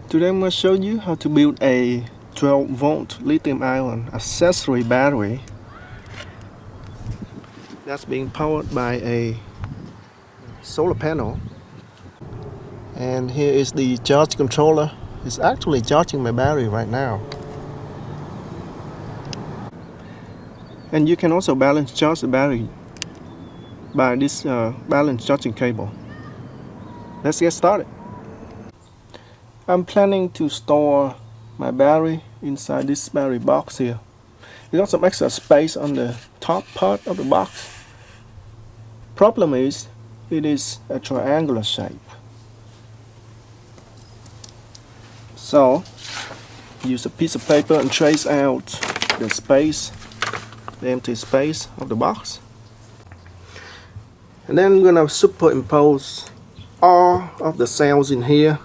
Today I'm going to show you how to build a 12 volt lithium ion accessory battery that's being powered by a solar panel. And here is the charge controller. It's actually charging my battery right now. And you can also balance charge the battery by this balance charging cable. Let's get started. I'm planning to store my battery inside this battery box here. You got some extra space on the top part of the box. Problem is, it is a triangular shape. So, use a piece of paper and trace out the space, the empty space of the box. And then I'm gonna superimpose all of the cells in here.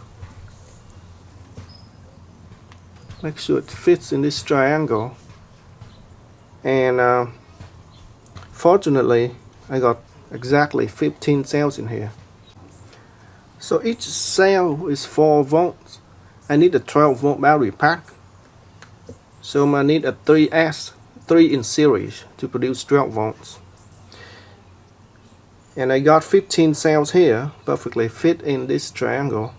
Make sure it fits in this triangle. And fortunately, I got exactly 15 cells in here. So each cell is 4 volts. I need a 12 volt battery pack. So I need a 3 in series to produce 12 volts. And I got 15 cells here, perfectly fit in this triangle.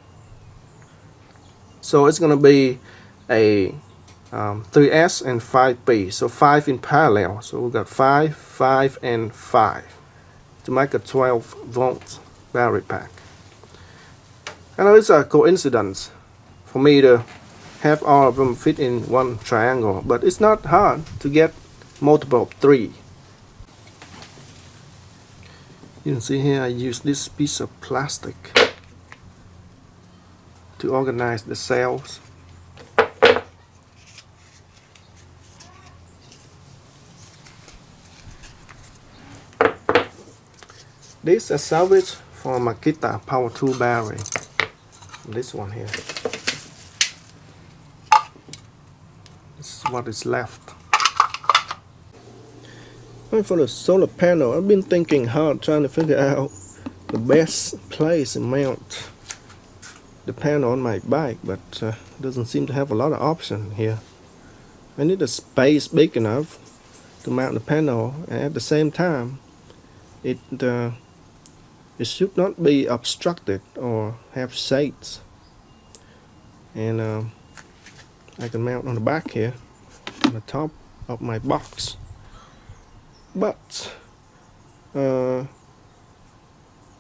So it's gonna be a 3S and 5P, so 5 in parallel. So we got 5, 5, and 5 to make a 12 volt battery pack. I know it's a coincidence for me to have all of them fit in one triangle, but it's not hard to get multiple 3. You can see here I use this piece of plastic to organize the cells. This is salvaged from a Makita power tool battery. This one here. This is what is left. And for the solar panel, I've been thinking hard trying to figure out the best place to mount the panel on my bike, but doesn't seem to have a lot of options here. I need a space big enough to mount the panel, and at the same time it should not be obstructed or have shades. And I can mount on the back here, on the top of my box. But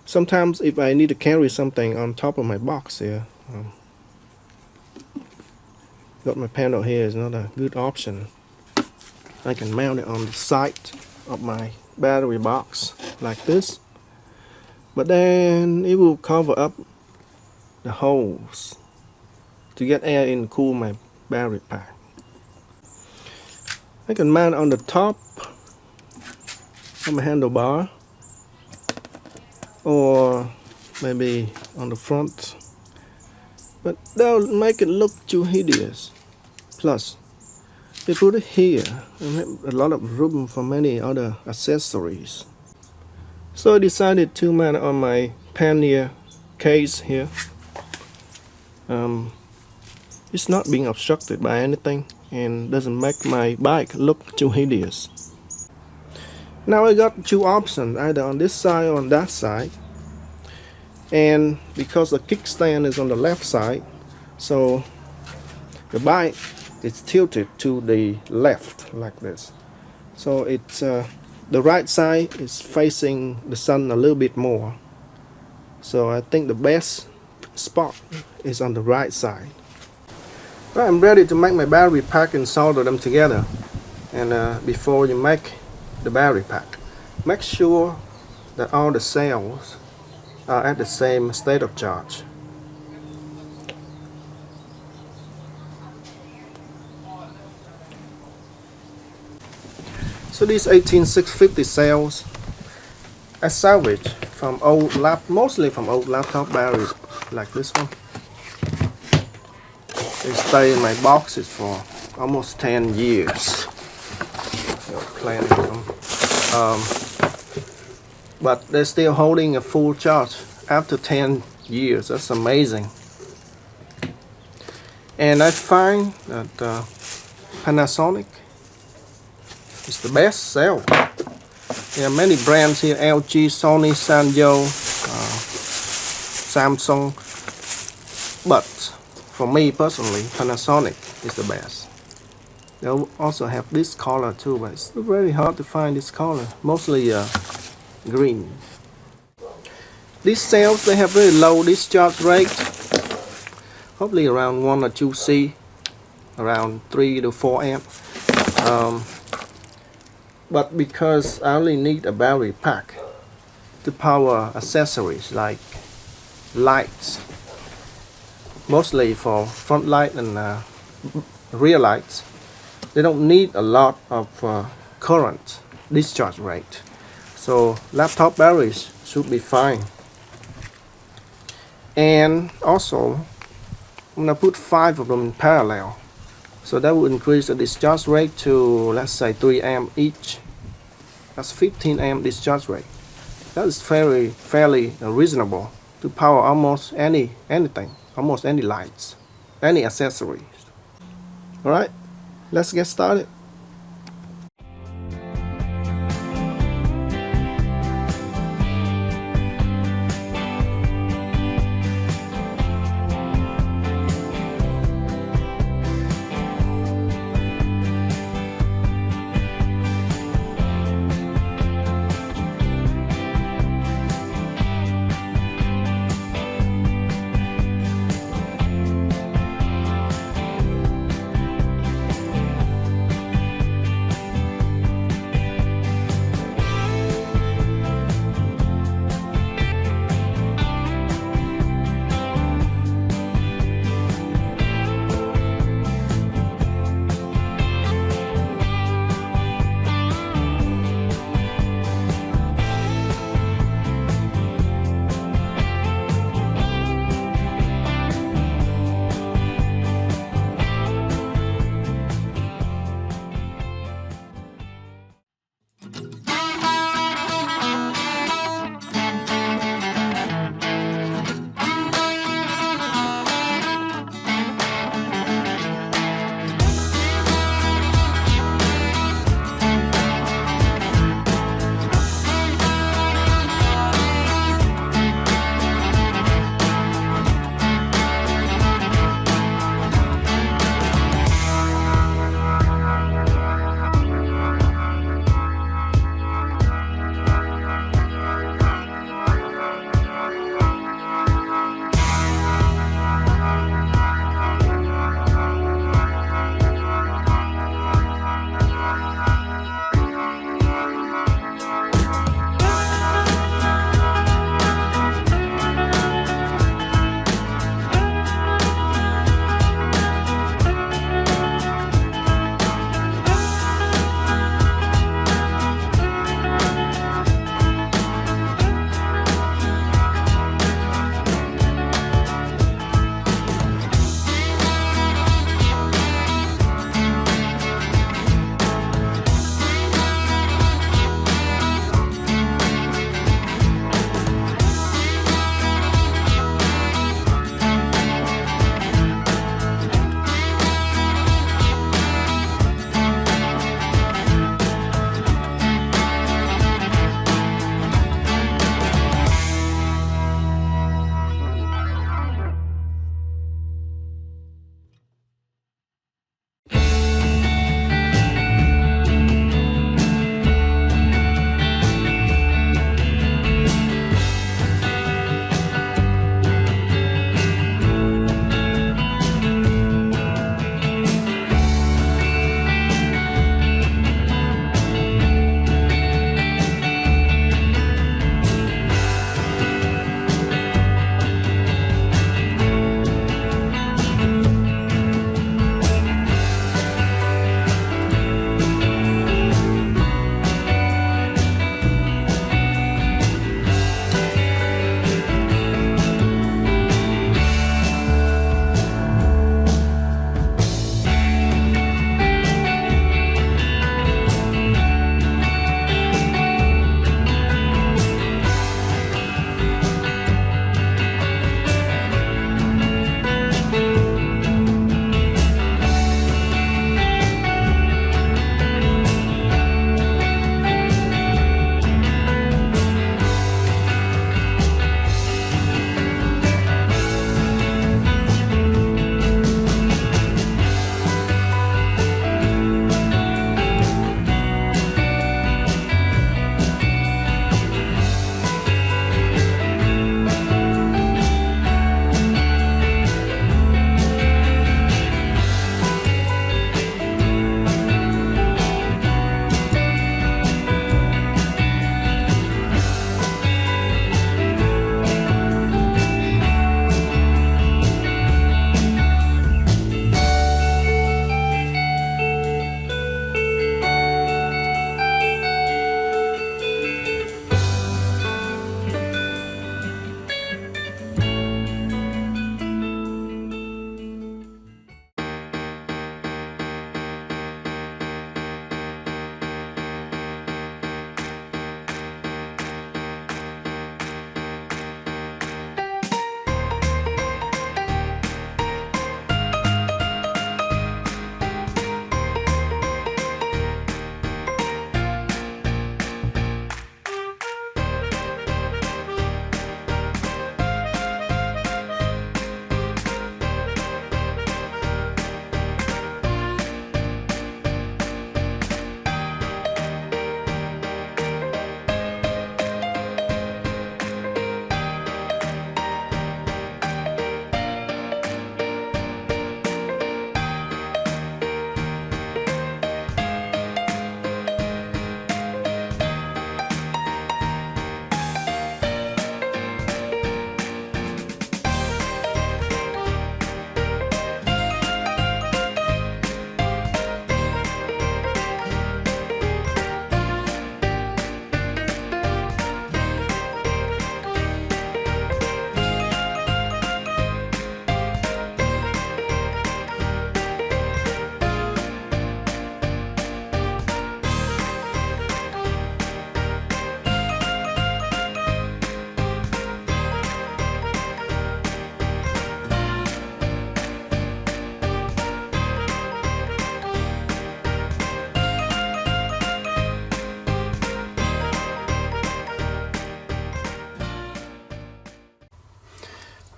sometimes if I need to carry something on top of my box here, got my panel here is not a good option. I can mount it on the side of my battery box like this, but then it will cover up the holes to get air in, cool my battery pack. I can mount on the top of my handlebar, or maybe on the front, but that'll make it look too hideous. Plus, they put it here and have a lot of room for many other accessories. So I decided to mount it on my pannier case here. It's not being obstructed by anything and doesn't make my bike look too hideous. Now I got 2 options, either on this side or on that side. And because the kickstand is on the left side, so the bike is tilted to the left like this. So it's the right side is facing the sun a little bit more. So I think the best spot is on the right side. Well, I'm ready to make my battery pack and solder them together. And before you make the battery pack, make sure that all the cells are at the same state of charge. So these 18650 cells I salvaged from mostly from old laptop batteries like this one. They stay in my boxes for almost 10 years. Playing with them. But they're still holding a full charge after 10 years. That's amazing. And I find that Panasonic is the best sell. There are many brands here: LG, Sony, Sanyo, Samsung, but for me personally, Panasonic is the best. They also have this color too, but it's very hard to find this color, mostly green. These cells, they have very low discharge rate, probably around 1 or 2 C, around 3 to 4 amp. But because I only need a battery pack to power accessories like lights, mostly for front light and rear lights, they don't need a lot of current discharge rate. So laptop batteries should be fine. And also, I'm gonna put 5 of them in parallel. So that will increase the discharge rate to, let's say, 3 amp each. That's 15 amp discharge rate. That is fairly reasonable to power almost anything, almost any lights, any accessories. Alright, let's get started.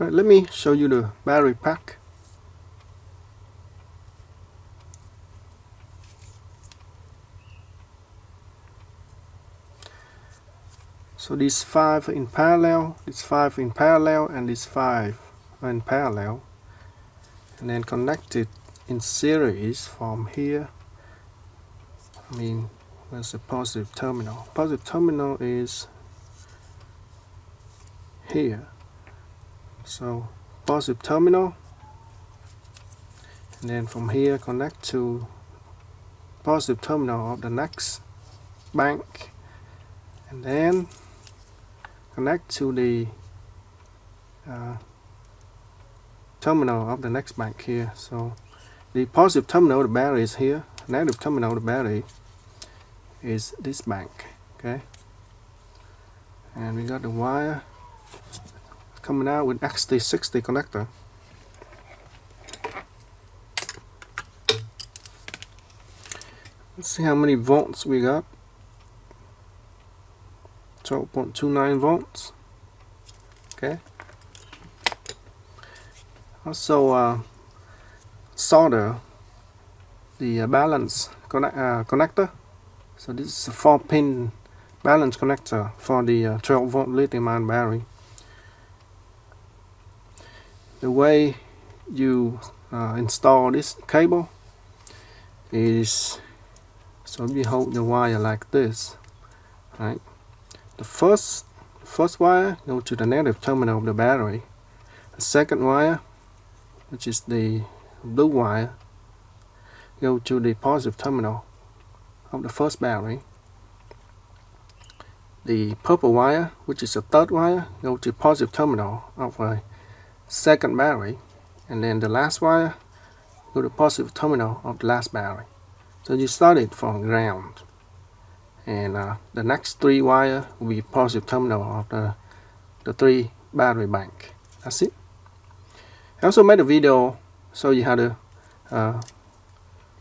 Right, let me show you the battery pack. So these 5 in parallel, these 5 in parallel, and these 5 are in parallel, and then connected in series from here. I mean, where's the positive terminal? Positive terminal is here. So positive terminal, and then from here connect to positive terminal of the next bank, and then connect to the terminal of the next bank here. So the positive terminal of the battery is here, negative terminal of the battery is this bank. Okay, and we got the wire coming out with XT60 connector. Let's see how many volts we got. 12.29 volts. Okay. Also solder the balance connector. So this is a 4-pin balance connector for the 12 volt lithium ion battery. The way you install this cable is, so you hold the wire like this, right? The first wire goes to the negative terminal of the battery. The second wire, which is the blue wire, goes to the positive terminal of the first battery. The purple wire, which is the third wire, goes to positive terminal of a second battery, and then the last wire goes to positive terminal of the last battery. So you start it from ground, and the next 3 wire will be positive terminal of the 3 battery bank. That's it. I also made a video show you how to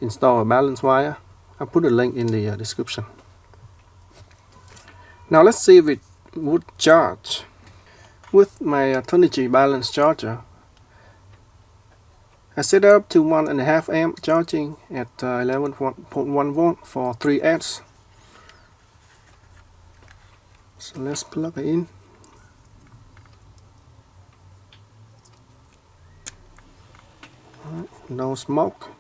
install a balance wire. I'll put a link in the description. Now let's see if it would charge. With my 20G balance charger, I set it up to 1.5 amp charging at 11.1 volt for 3 amps. So let's plug it in. Right, no smoke.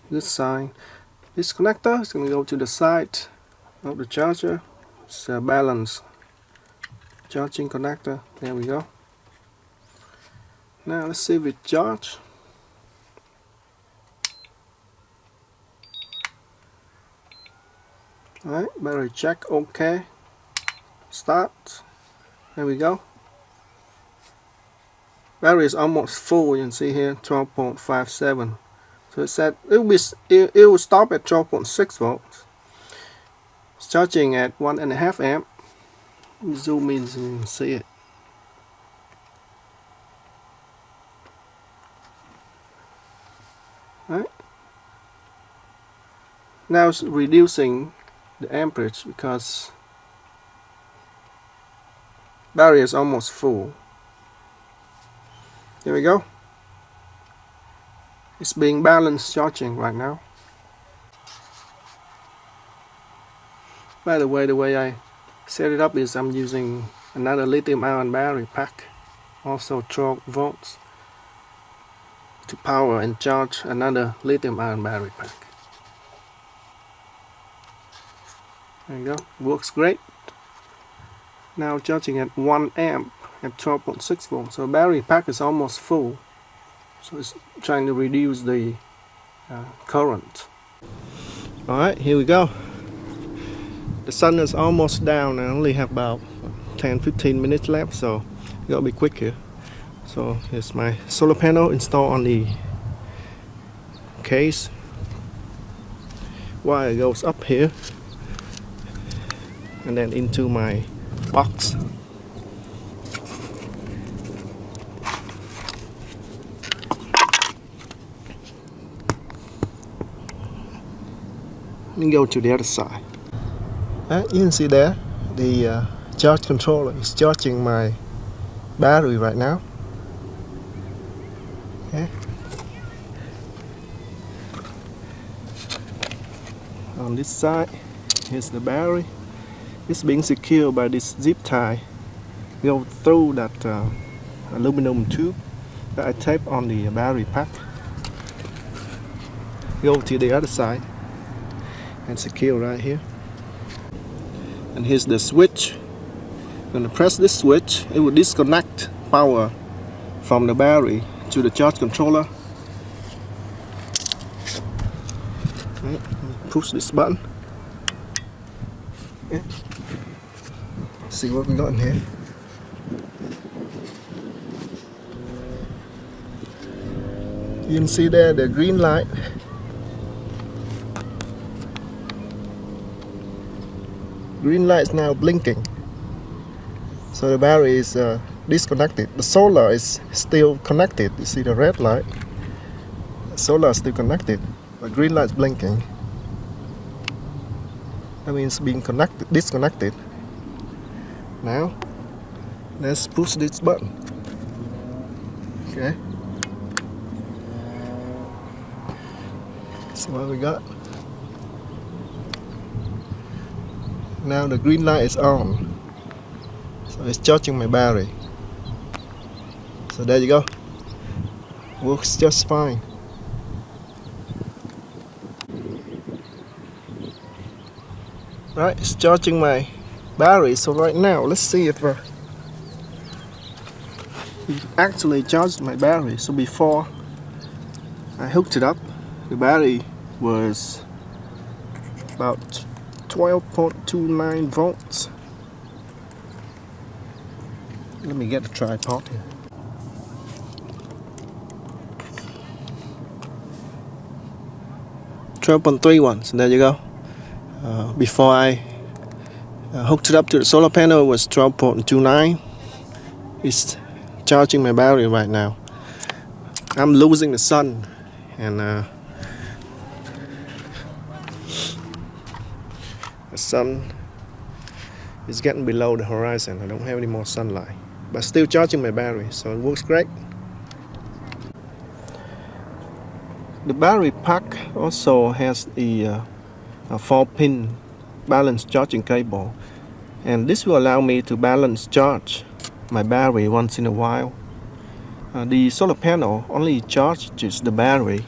Good sign. This connector is going to go to the side of the charger. It's a balance charging connector. There we go. Now let's see if it charges. Alright, battery check, okay. Start. There we go. Battery is almost full. You can see here 12.57. So it said it will stop at 12.6 volts. It's charging at 1.5 amp. Zoom in so you can see it. Right. Now it's reducing the amperage because battery is almost full. There we go. It's being balanced charging right now. By the way I set it up is I'm using another lithium ion battery pack, also 12 volts, to power and charge another lithium ion battery pack. There you go, works great. Now charging at 1 amp at 12.6 volts. So battery pack is almost full. So it's trying to reduce the current. Alright, here we go. The sun is almost down. I only have about 10-15 minutes left, so you gotta be quick here. So here's my solar panel installed on the case. Wire goes up here and then into my box. And go to the other side. You can see there the charge controller is charging my battery right now. Okay. On this side, here's the battery. It's being secured by this zip tie. Go through that aluminum tube that I tape on the battery pack. Go to the other side and secure right here. And here's the switch. When I press this switch, it will disconnect power from the battery to the charge controller. Right. Push this button. Okay. See what we got in here. You can see there the green light. Green light is now blinking. So the battery is disconnected. The solar is still connected. You see the red light. The solar is still connected, but green light is blinking. That means being disconnected. Now, let's push this button. Okay. See what we got. Now the green light is on. So it's charging my battery. So there you go. Works just fine. Right, it's charging my battery. So right now, let's see if it actually charged my battery. So before I hooked it up, the battery was about 12.29 volts. Let me get the tripod here. .31, so there you go. Before I hooked it up to the solar panel, it was 12.29. It's charging my battery right now. I'm losing the sun, and the sun is getting below the horizon. I don't have any more sunlight, but still charging my battery, so it works great. The battery pack also has the 4-pin balance charging cable, and this will allow me to balance charge my battery once in a while. The solar panel only charges the battery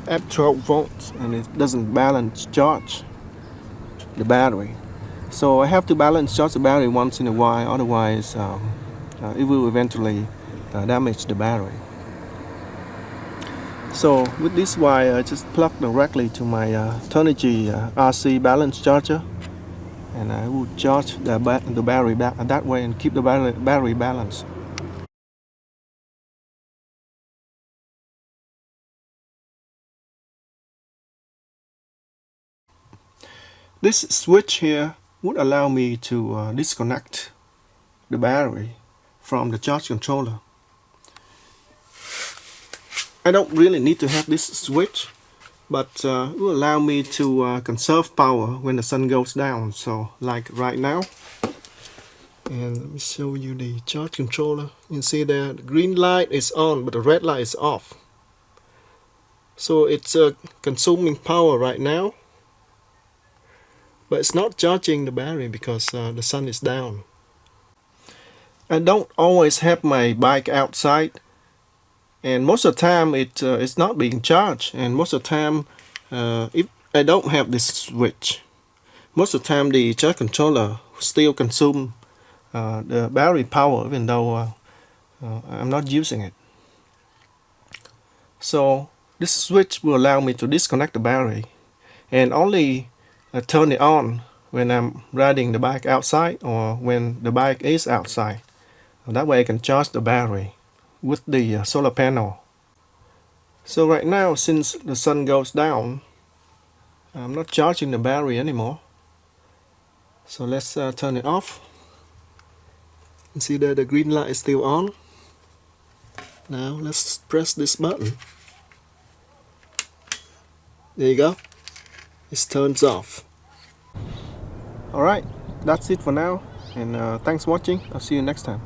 at 12 volts, and it doesn't balance charge the battery. So I have to balance charge the battery once in a while, otherwise it will eventually damage the battery. So with this wire, I just plug directly to my Turnigy RC balance charger, and I will charge the battery that way and keep the battery balanced. This switch here would allow me to disconnect the battery from the charge controller. I don't really need to have this switch, but it will allow me to conserve power when the sun goes down. So like right now, and let me show you the charge controller. You can see there the green light is on, but the red light is off. So it's consuming power right now, but it's not charging the battery because the sun is down. I don't always have my bike outside, and most of the time it's not being charged, and most of the time if I don't have this switch, most of the time the charge controller still consumes the battery power even though I'm not using it. So this switch will allow me to disconnect the battery and only turn it on when I'm riding the bike outside or when the bike is outside. That way I can charge the battery with the solar panel. So right now, since the sun goes down, I'm not charging the battery anymore. So let's turn it off. You see that the green light is still on. Now let's press this button. There you go. It turns off. Alright, that's it for now, and thanks for watching. I'll see you next time.